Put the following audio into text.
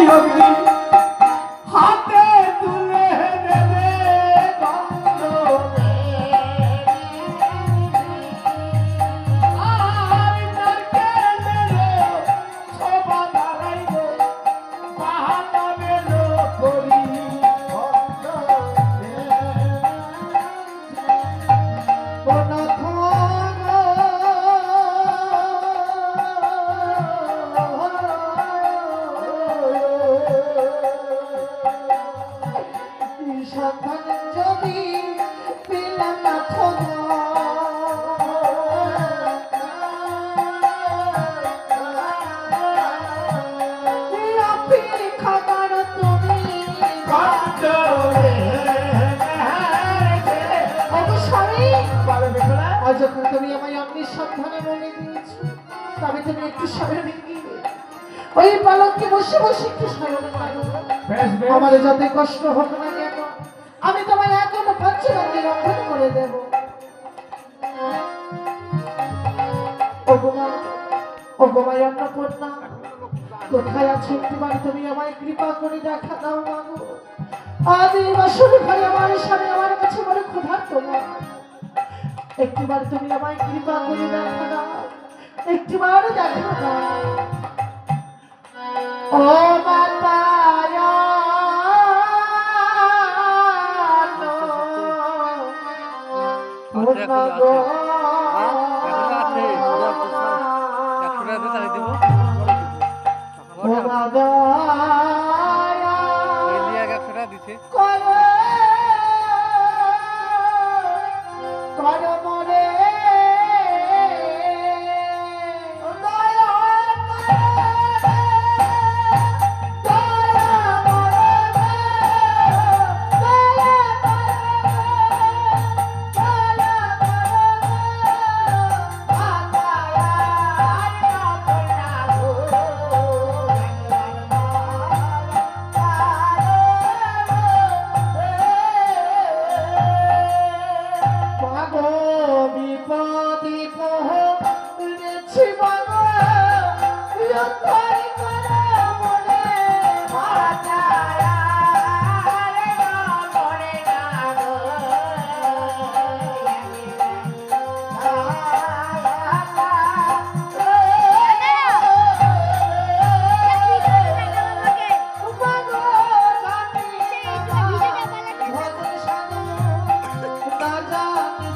অগ্নি হাতে তুলে নেবে গন্ধবে আর নারকেলেরও শোভা দাঁড়াইল বাহাতেরও করি সন্ধান যদি পেলাম না খাবার তুমি যখন তুমি আমায় অগ্নির সন্ধানে বলে দিয়েছ তবে তুমি একটু সামনে গিয়ে ওই পালককে বসে বসে একটু স্মরণ করো আমার যাতে কষ্ট হোক না কেন আমি তোমায় এখনো পঞ্চগন্ধে রক্ষণ করে দেব ওগোমায় অন্নপূর্ণা কোথায় আছো একটিবার তুমি আমায় কৃপা করে দেখা দাও মাগো আজ এই বাসর ঘরে আমার স্বামী আমার কাছে বড় ক্ষুধার তোমার একটিবার তুমি আমায় কৃপা করে দেখা দাও একটিবার দেখা দাও ও মাতা বিপদে পড়েছি বাবা